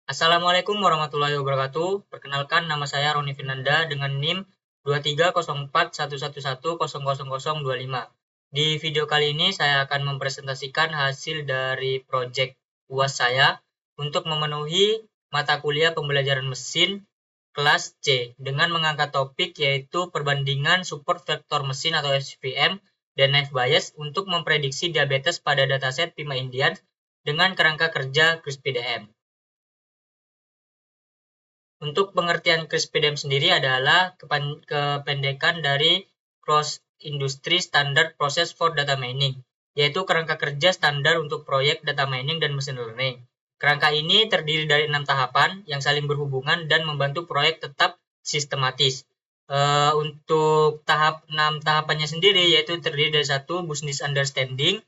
Assalamualaikum warahmatullahi wabarakatuh. Perkenalkan, nama saya Roni Finanda dengan NIM 230411100025. Di video kali ini saya akan mempresentasikan hasil dari proyek UAS saya untuk memenuhi mata kuliah pembelajaran mesin kelas C dengan mengangkat topik yaitu perbandingan support vektor mesin atau SVM dan knife bias untuk memprediksi diabetes pada dataset Pima Indians dengan kerangka kerja CRISPR-DM. Untuk pengertian CRISPR-DM sendiri adalah kependekan dari Cross Industry Standard Process for Data Mining, yaitu kerangka kerja standar untuk proyek data mining dan machine learning. Kerangka ini terdiri dari 6 tahapan yang saling berhubungan dan membantu proyek tetap sistematis. Untuk 6 tahapannya sendiri yaitu terdiri dari 1. Business Understanding.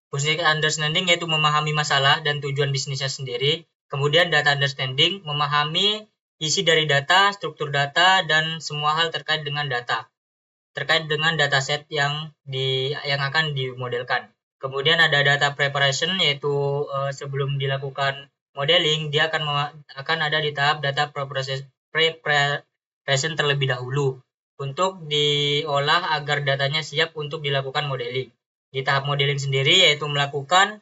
Business Understanding yaitu memahami masalah dan tujuan bisnisnya sendiri. Kemudian Data Understanding, memahami isi dari data, struktur data, dan semua hal terkait dengan data. Terkait dengan dataset yang akan dimodelkan. Kemudian ada Data Preparation, yaitu sebelum dilakukan modeling, dia akan ada di tahap Data Preparation terlebih dahulu untuk diolah agar datanya siap untuk dilakukan modeling. Di tahap modeling sendiri yaitu melakukan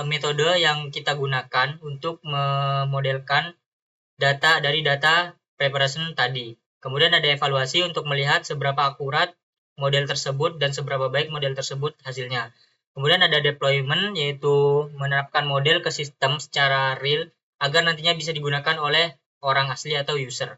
metode yang kita gunakan untuk memodelkan data dari data preparation tadi. Kemudian ada evaluasi untuk melihat seberapa akurat model tersebut dan seberapa baik model tersebut hasilnya. Kemudian ada deployment, yaitu menerapkan model ke sistem secara real agar nantinya bisa digunakan oleh orang asli atau user.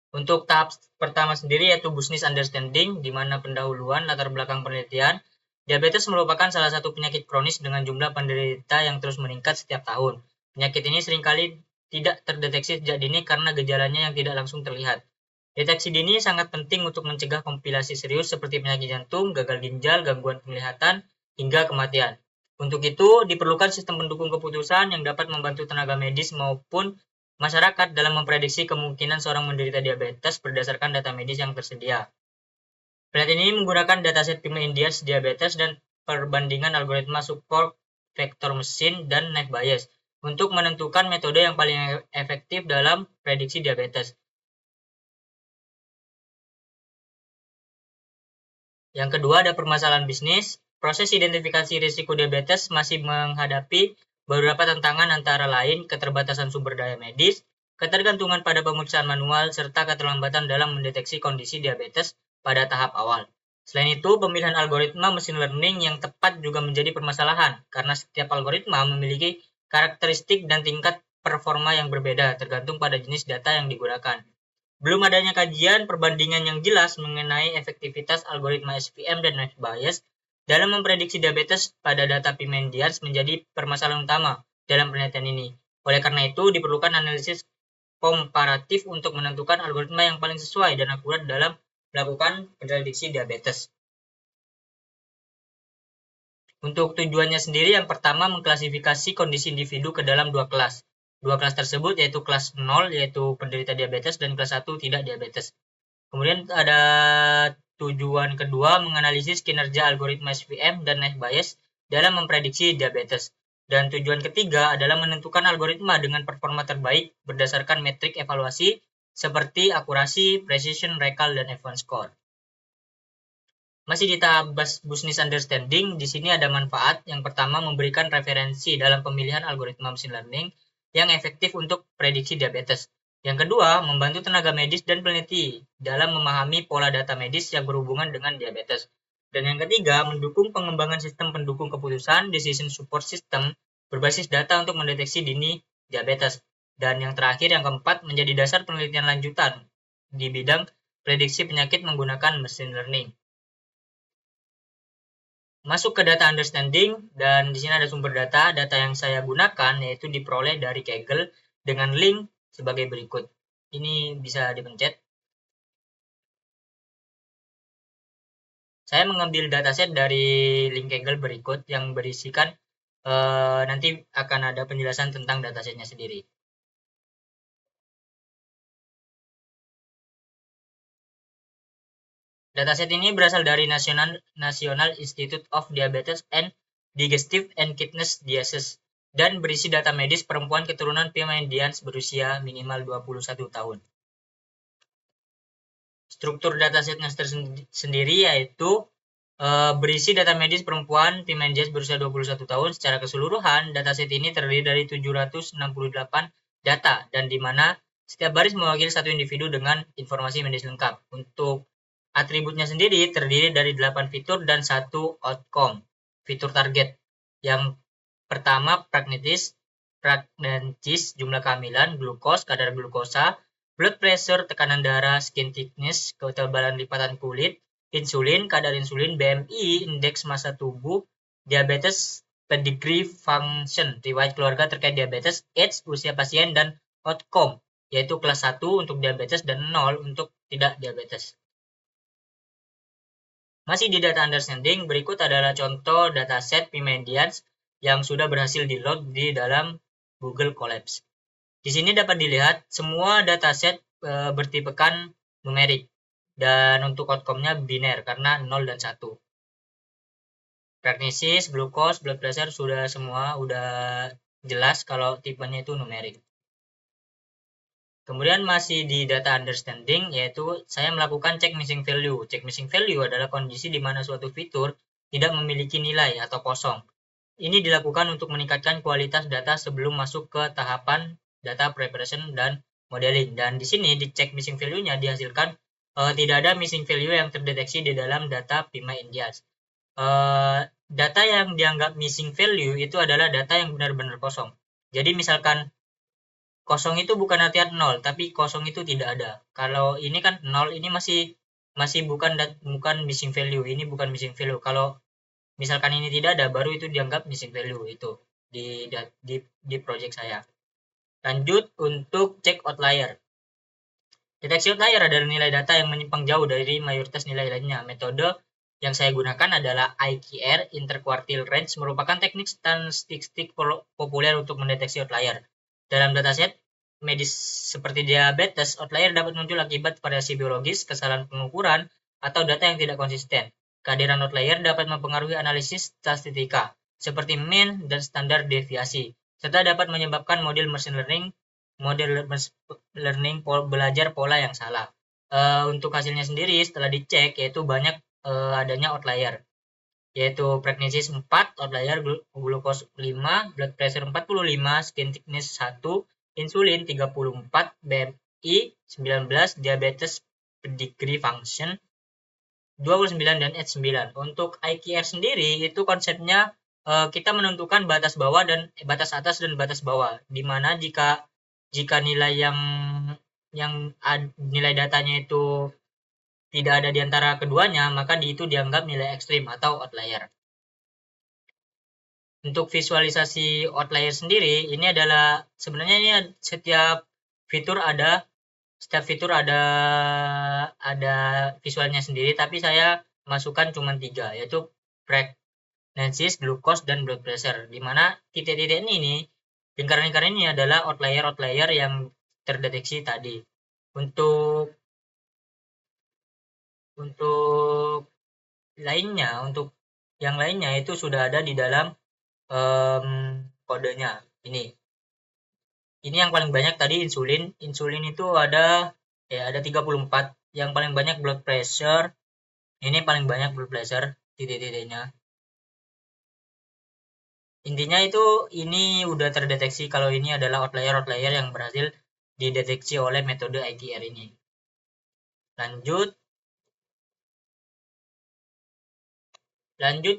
Untuk tahap pertama sendiri yaitu business understanding, di mana pendahuluan latar belakang penelitian. Diabetes merupakan salah satu penyakit kronis dengan jumlah penderita yang terus meningkat setiap tahun. Penyakit ini seringkali tidak terdeteksi sejak dini karena gejalanya yang tidak langsung terlihat. Deteksi dini sangat penting untuk mencegah komplikasi serius seperti penyakit jantung, gagal ginjal, gangguan penglihatan, hingga kematian. Untuk itu, diperlukan sistem pendukung keputusan yang dapat membantu tenaga medis maupun masyarakat dalam memprediksi kemungkinan seorang menderita diabetes berdasarkan data medis yang tersedia. Penelitian ini menggunakan dataset Pima Indians diabetes dan perbandingan algoritma support vektor mesin dan knife bias untuk menentukan metode yang paling efektif dalam prediksi diabetes. Yang kedua ada permasalahan bisnis. Proses identifikasi risiko diabetes masih menghadapi beberapa tantangan antara lain keterbatasan sumber daya medis, ketergantungan pada pemeriksaan manual, serta keterlambatan dalam mendeteksi kondisi diabetes pada tahap awal. Selain itu, pemilihan algoritma machine learning yang tepat juga menjadi permasalahan, karena setiap algoritma memiliki karakteristik dan tingkat performa yang berbeda tergantung pada jenis data yang digunakan. Belum adanya kajian perbandingan yang jelas mengenai efektivitas algoritma SVM dan knife bias dalam memprediksi diabetes pada data Pima Indians menjadi permasalahan utama dalam penelitian ini. Oleh karena itu, diperlukan analisis komparatif untuk menentukan algoritma yang paling sesuai dan akurat dalam melakukan prediksi diabetes. Untuk tujuannya sendiri, yang pertama mengklasifikasi kondisi individu ke dalam 2 kelas. 2 kelas tersebut yaitu kelas 0, yaitu penderita diabetes, dan kelas 1 tidak diabetes. Kemudian ada tujuan kedua menganalisis kinerja algoritma SVM dan knife bias dalam memprediksi diabetes. Dan tujuan ketiga adalah menentukan algoritma dengan performa terbaik berdasarkan metrik evaluasi seperti akurasi, precision, recall, dan F1 score. Masih di tahap business understanding, di sini ada manfaat. Yang pertama, memberikan referensi dalam pemilihan algoritma machine learning yang efektif untuk prediksi diabetes. Yang kedua, membantu tenaga medis dan peneliti dalam memahami pola data medis yang berhubungan dengan diabetes. Dan yang ketiga, mendukung pengembangan sistem pendukung keputusan, decision support system, berbasis data untuk mendeteksi dini diabetes. Dan yang terakhir, yang keempat, menjadi dasar penelitian lanjutan di bidang prediksi penyakit menggunakan machine learning. Masuk ke data understanding, dan di sini ada sumber data. Data yang saya gunakan yaitu diperoleh dari Kaggle dengan link sebagai berikut. Ini bisa dipencet. Saya mengambil dataset dari link Kaggle berikut yang berisikan nanti akan ada penjelasan tentang datasetnya sendiri. Dataset ini berasal dari National Institute of Diabetes and Digestive and Kidney Diseases dan berisi data medis perempuan keturunan Pima Indians berusia minimal 21 tahun. Struktur datasetnya sendiri yaitu berisi data medis perempuan Pima Indians berusia 21 tahun. Secara keseluruhan, dataset ini terdiri dari 768 data dan di mana setiap baris mewakili satu individu dengan informasi medis lengkap. Untuk atributnya sendiri terdiri dari 8 fitur dan 1 outcome, fitur target. Yang pertama pragnetis, jumlah kehamilan, glukos, kadar glukosa, blood pressure, tekanan darah, skin thickness, ketebalan lipatan kulit, insulin, kadar insulin, BMI, indeks massa tubuh, diabetes, pedigree function, riwayat keluarga terkait diabetes, age, usia pasien, dan outcome, yaitu kelas 1 untuk diabetes dan 0 untuk tidak diabetes. Masih di data understanding, berikut adalah contoh dataset Pima Indians yang sudah berhasil di-load di dalam Google Colabs. Di sini dapat dilihat semua dataset bertipekan numerik dan untuk outcome-nya biner karena 0 dan 1. Prognosis, glukos, blood pressure sudah jelas kalau tipenya itu numerik. Kemudian masih di data understanding, yaitu saya melakukan check missing value. Check missing value adalah kondisi di mana suatu fitur tidak memiliki nilai atau kosong. Ini dilakukan untuk meningkatkan kualitas data sebelum masuk ke tahapan data preparation dan modeling. Dan di sini di check missing value-nya dihasilkan tidak ada missing value yang terdeteksi di dalam data Pima Indians. Data yang dianggap missing value itu adalah data yang benar-benar kosong. Jadi misalkan kosong itu bukan artian 0, tapi kosong itu tidak ada. Kalau ini kan 0, ini masih bukan missing value. Ini bukan missing value. Kalau misalkan ini tidak ada, baru itu dianggap missing value itu di project saya. Lanjut untuk cek outlier. Deteksi outlier adalah nilai data yang menyimpang jauh dari mayoritas nilai lainnya. Metode yang saya gunakan adalah IQR, Interquartile Range, merupakan teknik statistik populer untuk mendeteksi outlier. Dalam dataset medis seperti diabetes, outlier dapat muncul akibat variasi biologis, kesalahan pengukuran, atau data yang tidak konsisten. Kehadiran outlier dapat mempengaruhi analisis statistika, seperti mean dan standar deviasi, serta dapat menyebabkan model machine learning belajar pola yang salah. Untuk hasilnya sendiri setelah dicek yaitu banyak adanya outlier, yaitu prognosis 4, outlier glukos 5, blood pressure 45, skin thickness 1, insulin 34, BMI 19, diabetes pedigree function 29 dan age 9. Untuk IQR sendiri itu konsepnya kita menentukan batas bawah dan batas atas dan batas bawah, di mana jika nilai yang nilai datanya itu tidak ada di antara keduanya, maka itu dianggap nilai ekstrim atau outlier. Untuk visualisasi outlier sendiri, ini adalah sebenarnya ini setiap fitur ada visualnya sendiri, tapi saya masukkan cuma 3, yaitu prognosis, glukos, dan blood pressure. Di mana titik-titik ini, lingkaran-lingkaran ini adalah outlier yang terdeteksi tadi. Untuk yang lainnya itu sudah ada di dalam kodenya. Ini yang paling banyak tadi insulin itu ada 34. Yang paling banyak blood pressure, ini paling banyak blood pressure titik-titiknya. Intinya itu ini udah terdeteksi kalau ini adalah outlier yang berhasil dideteksi oleh metode IQR ini. Lanjut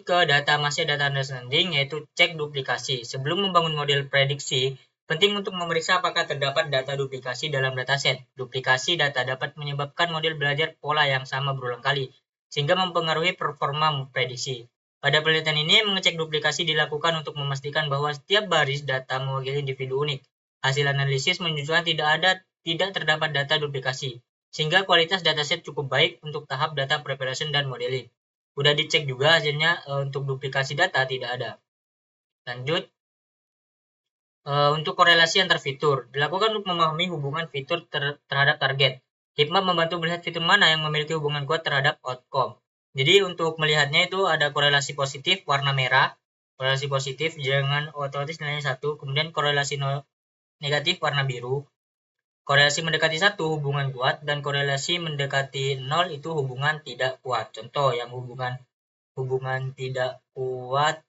ke masih data understanding, yaitu cek duplikasi. Sebelum membangun model prediksi, penting untuk memeriksa apakah terdapat data duplikasi dalam dataset. Duplikasi data dapat menyebabkan model belajar pola yang sama berulang kali, sehingga mempengaruhi performa prediksi. Pada penelitian ini, mengecek duplikasi dilakukan untuk memastikan bahwa setiap baris data mewakili individu unik. Hasil analisis menunjukkan tidak terdapat data duplikasi, sehingga kualitas dataset cukup baik untuk tahap data preparation dan modeling. Udah dicek juga hasilnya untuk duplikasi data tidak ada. Lanjut, untuk korelasi antar fitur dilakukan untuk memahami hubungan fitur terhadap target. Heatmap membantu melihat fitur mana yang memiliki hubungan kuat terhadap outcome. Jadi untuk melihatnya itu ada korelasi positif warna merah, korelasi positif dengan otomatis nilainya 1, kemudian korelasi negatif warna biru, korelasi mendekati 1 hubungan kuat, dan korelasi mendekati 0 itu hubungan tidak kuat. Contoh yang hubungan tidak kuat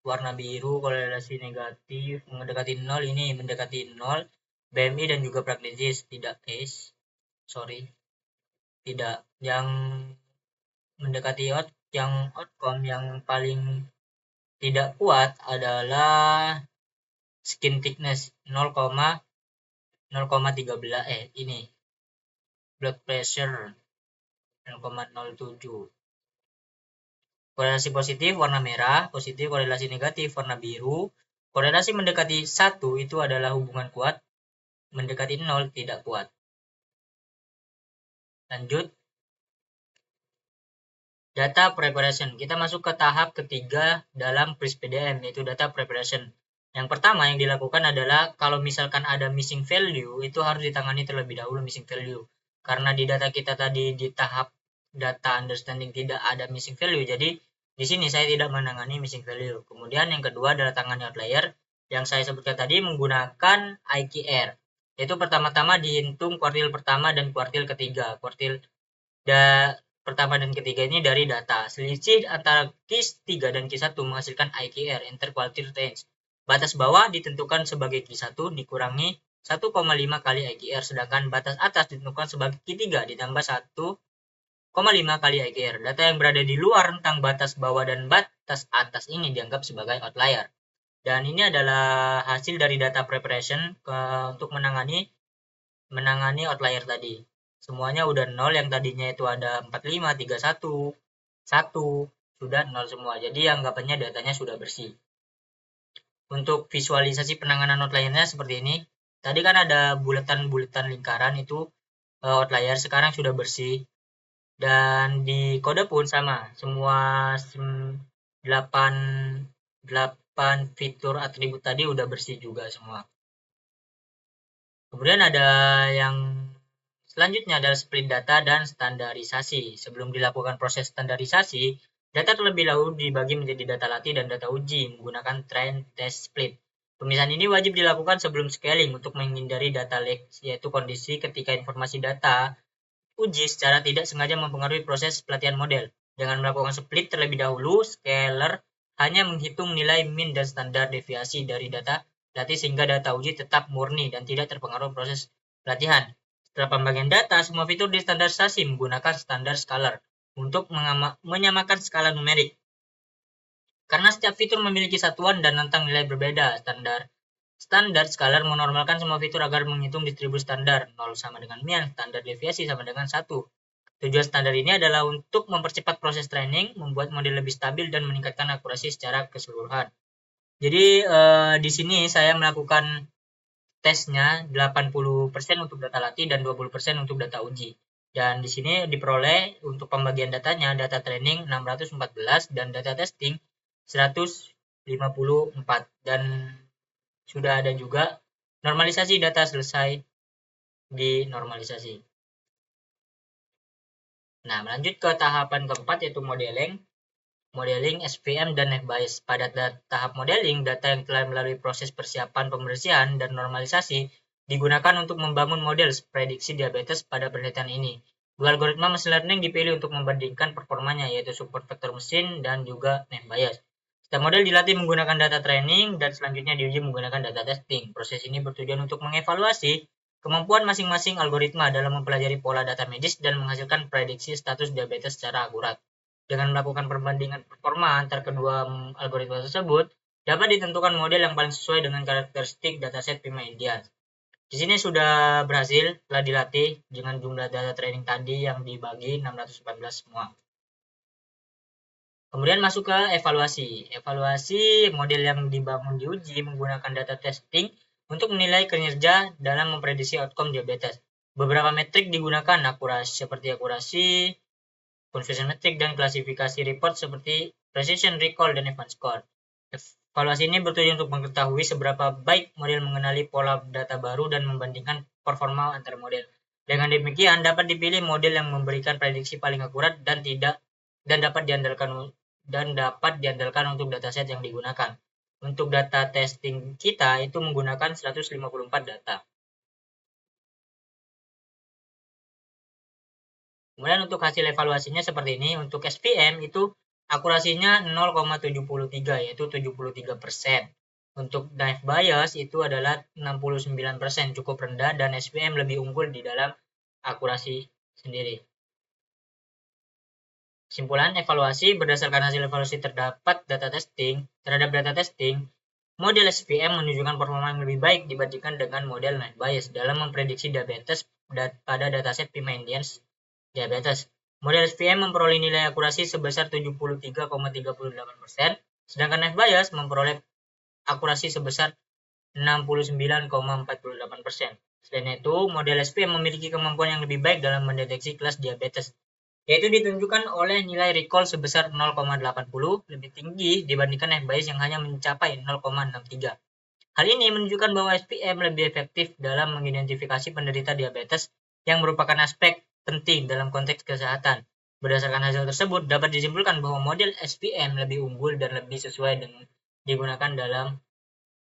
warna biru, korelasi negatif mendekati 0, ini mendekati 0, BMI dan juga pragmatis, tidak case, sorry, tidak. Yang mendekati yang outcome yang paling tidak kuat adalah skin thickness 0,13 ini blood pressure 0,07. Korelasi positif warna merah, positif. Korelasi negatif warna biru. Korelasi mendekati 1 itu adalah hubungan kuat, mendekati 0 tidak kuat. Lanjut. Data preparation. Kita masuk ke tahap ketiga dalam PRISP-PDM, yaitu data preparation. Yang pertama yang dilakukan adalah kalau misalkan ada missing value, itu harus ditangani terlebih dahulu missing value. Karena di data kita tadi di tahap data understanding tidak ada missing value, jadi di sini saya tidak menangani missing value. Kemudian yang kedua adalah tangani outlier, yang saya sebutkan tadi menggunakan IQR. Yaitu pertama-tama dihitung kuartil pertama dan kuartil ketiga. Kuartil pertama dan ketiga ini dari data. Selisih antara KIS 3 dan KIS 1 menghasilkan IQR, interquartile range. Batas bawah ditentukan sebagai KIS 1 dikurangi 1,5 kali IQR, sedangkan batas atas ditentukan sebagai KIS 3 ditambah 1,5 kali IQR. Data yang berada di luar rentang batas bawah dan batas atas ini dianggap sebagai outlier. Dan ini adalah hasil dari data preparation untuk menangani outlier tadi. Semuanya udah 0, yang tadinya itu ada 45, 31, 1, sudah 0 semua. Jadi anggapannya datanya sudah bersih. Untuk visualisasi penanganan outliernya seperti ini. Tadi kan ada bulatan-bulatan lingkaran itu outlier, sekarang sudah bersih. Dan di kode pun sama, semua 8 fitur atribut tadi udah bersih juga semua. Kemudian ada yang selanjutnya adalah split data dan standarisasi. Sebelum dilakukan proses standarisasi, data terlebih dahulu dibagi menjadi data latih dan data uji menggunakan train, test, split. Pemisahan ini wajib dilakukan sebelum scaling untuk menghindari data leak, yaitu kondisi ketika informasi data uji secara tidak sengaja mempengaruhi proses pelatihan model. Dengan melakukan split terlebih dahulu, scaler hanya menghitung nilai min dan standar deviasi dari data latih sehingga data uji tetap murni dan tidak terpengaruh proses pelatihan. Setelah pembagian data, semua fitur distandarisasi menggunakan standar scalar untuk menyamakan skala numerik. Karena setiap fitur memiliki satuan dan rentang nilai berbeda, standar scalar menormalkan semua fitur agar menghitung distribusi standar. 0 sama dengan min, standar deviasi sama dengan 1. Tujuan standar ini adalah untuk mempercepat proses training, membuat model lebih stabil, dan meningkatkan akurasi secara keseluruhan. Jadi di sini saya melakukan tesnya 80% untuk data latih dan 20% untuk data uji. Dan di sini diperoleh untuk pembagian datanya, data training 614 dan data testing 154. Dan sudah ada juga normalisasi data selesai di normalisasi. Nah, melanjut ke tahapan keempat yaitu modeling. Modeling, SVM, dan FBIAS. Pada tahap modeling, data yang telah melalui proses persiapan pembersihan dan normalisasi digunakan untuk membangun model prediksi diabetes pada penelitian ini. Dua algoritma machine learning dipilih untuk membandingkan performanya, yaitu support vector mesin dan juga FBIAS. Setiap model dilatih menggunakan data training dan selanjutnya diuji menggunakan data testing. Proses ini bertujuan untuk mengevaluasi kemampuan masing-masing algoritma dalam mempelajari pola data medis dan menghasilkan prediksi status diabetes secara akurat. Dengan melakukan perbandingan performa antar kedua algoritma tersebut, dapat ditentukan model yang paling sesuai dengan karakteristik dataset Pima India. Di sini sudah berhasil, telah dilatih dengan jumlah data training tadi yang dibagi 614 semua. Kemudian masuk ke evaluasi. Evaluasi model yang dibangun diuji menggunakan data testing untuk menilai kinerja dalam memprediksi outcome diabetes. Beberapa metrik digunakan seperti akurasi, conversion metric, dan klasifikasi report seperti precision, recall, dan event score. Evaluasi ini bertujuan untuk mengetahui seberapa baik model mengenali pola data baru dan membandingkan performa antar model. Dengan demikian, dapat dipilih model yang memberikan prediksi paling akurat dan dapat diandalkan untuk dataset yang digunakan. Untuk data testing kita itu menggunakan 154 data. Kemudian untuk hasil evaluasinya seperti ini. Untuk SPM itu akurasinya 0,73 yaitu 73%. Untuk naive Bayes itu adalah 69%, cukup rendah, dan SPM lebih unggul di dalam akurasi sendiri. Kesimpulan evaluasi berdasarkan hasil evaluasi terhadap data testing, model SPM menunjukkan performa yang lebih baik dibandingkan dengan model naive Bayes dalam memprediksi diabetes pada dataset P-Medians diabetes. Model SPM memperoleh nilai akurasi sebesar 73,38%, sedangkan naive Bayes memperoleh akurasi sebesar 69,48%. Selain itu, model SPM memiliki kemampuan yang lebih baik dalam mendeteksi kelas diabetes, yaitu ditunjukkan oleh nilai recall sebesar 0,80, lebih tinggi dibandingkan naive Bayes yang hanya mencapai 0,63. Hal ini menunjukkan bahwa SPM lebih efektif dalam mengidentifikasi penderita diabetes yang merupakan aspek penting dalam konteks kesehatan. Berdasarkan hasil tersebut, dapat disimpulkan bahwa model SPM lebih unggul dan lebih sesuai dengan digunakan dalam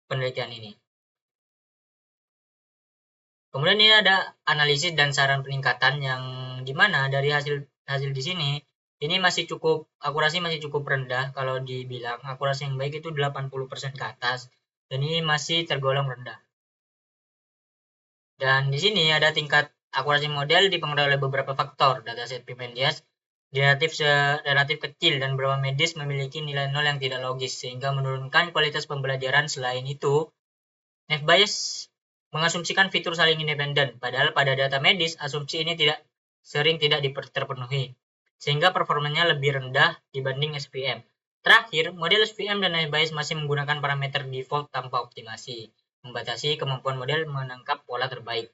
penelitian ini. Kemudian ini ada analisis dan saran peningkatan yang dimana dari hasil di sini ini masih cukup akurasi masih cukup rendah. Kalau dibilang akurasi yang baik itu 80% ke atas, dan ini masih tergolong rendah. Dan di sini ada tingkat akurasi model dipengaruhi oleh beberapa faktor. Dataset P-Medias relatif kecil dan beberapa medis memiliki nilai nol yang tidak logis sehingga menurunkan kualitas pembelajaran. Selain itu, naive Bayes mengasumsikan fitur saling independen, padahal pada data medis asumsi ini sering tidak terpenuhi, sehingga performanya lebih rendah dibanding SPM. Terakhir, model SPM dan naive Bayes masih menggunakan parameter default tanpa optimasi, membatasi kemampuan model menangkap pola terbaik.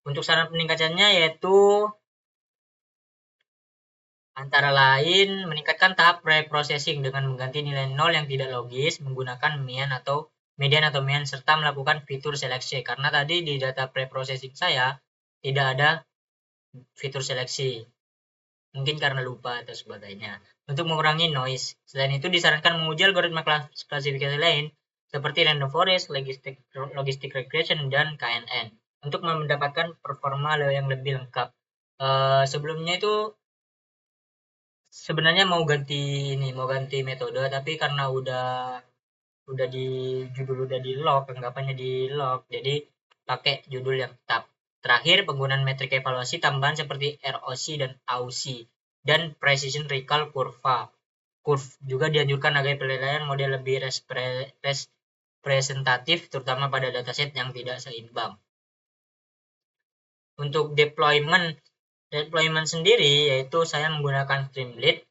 Untuk saran peningkatannya yaitu antara lain meningkatkan tahap pre-processing dengan mengganti nilai nol yang tidak logis menggunakan median atau mean serta melakukan fitur seleksi, karena tadi di data pre-processing saya tidak ada fitur seleksi, mungkin karena lupa atau sebagainya. Untuk mengurangi noise, selain itu disarankan menguji algoritma klasifikasi lain seperti random forest, logistic regression, dan KNN untuk mendapatkan performa yang lebih lengkap. Sebelumnya itu sebenarnya mau ganti metode, tapi karena udah di judul udah di lock, anggapannya di lock, jadi pakai judul yang tetap. Terakhir, penggunaan metrik evaluasi tambahan seperti ROC dan AUC dan precision recall curve juga dianjurkan agar penilaian model lebih representatif, terutama pada dataset yang tidak seimbang. Untuk deployment sendiri, yaitu saya menggunakan Streamlit.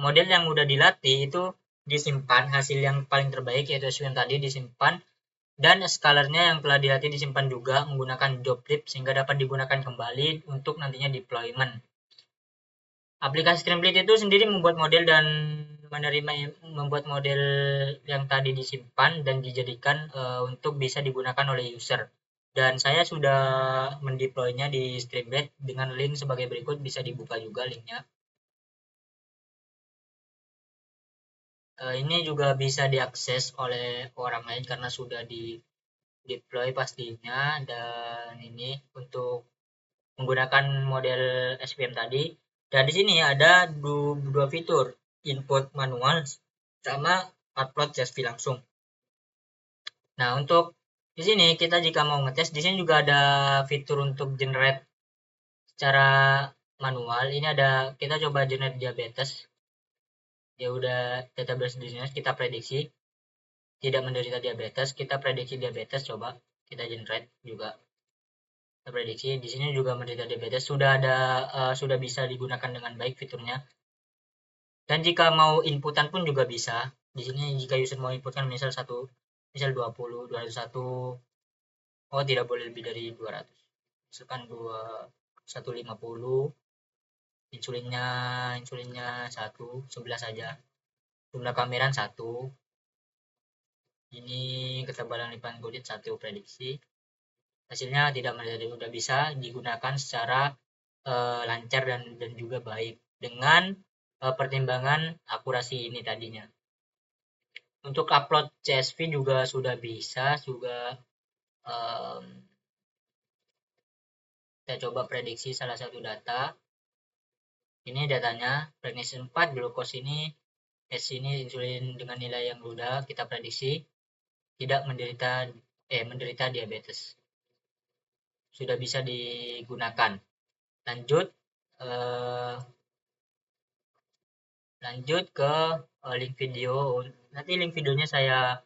Model yang udah dilatih itu disimpan, hasil yang paling terbaik yaitu SVM tadi disimpan, dan skalernya yang telah dilatih disimpan juga menggunakan joblib sehingga dapat digunakan kembali untuk nantinya deployment. Aplikasi Streamlit itu sendiri membuat model yang tadi disimpan dan dijadikan untuk bisa digunakan oleh user. Dan saya sudah mendeploynya di Streamlit dengan link sebagai berikut, bisa dibuka juga linknya. Ini juga bisa diakses oleh orang lain karena sudah di deploy pastinya, dan ini untuk menggunakan model SPM tadi. Dan di sini ada dua fitur, input manual sama upload CSV langsung. Nah, untuk di sini kita jika mau ngetes, di sini juga ada fitur untuk generate secara manual. Ini ada, kita coba generate diabetes. Ya udah database di sini kita prediksi tidak menderita diabetes, kita prediksi diabetes, coba kita generate juga. Kita prediksi di sini juga menderita diabetes, sudah bisa digunakan dengan baik fiturnya. Dan jika mau inputan pun juga bisa. Di sini jika user mau inputkan misal 20, 201, oh tidak boleh lebih dari 200. Misalkan 150, insulinnya 1, 11 saja. Jumlah pameran 1. Ini ketebalan lipasan kulit 1 prediksi. hasilnya tidak sudah bisa digunakan secara lancar dan juga baik dengan pertimbangan akurasi ini tadinya. Untuk upload CSV juga sudah bisa, juga kita coba prediksi salah satu data. Ini datanya, pregnancy 4, glukos ini, S ini insulin dengan nilai yang rendah, kita prediksi tidak menderita diabetes. Sudah bisa digunakan. Lanjut ke link video. Nanti link videonya saya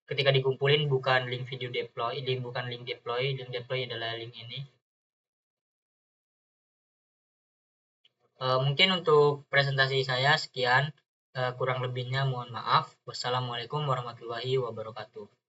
ketika dikumpulin bukan link video deploy, bukan link deploy adalah link ini. Mungkin untuk presentasi saya sekian, kurang lebihnya mohon maaf. Wassalamualaikum warahmatullahi wabarakatuh.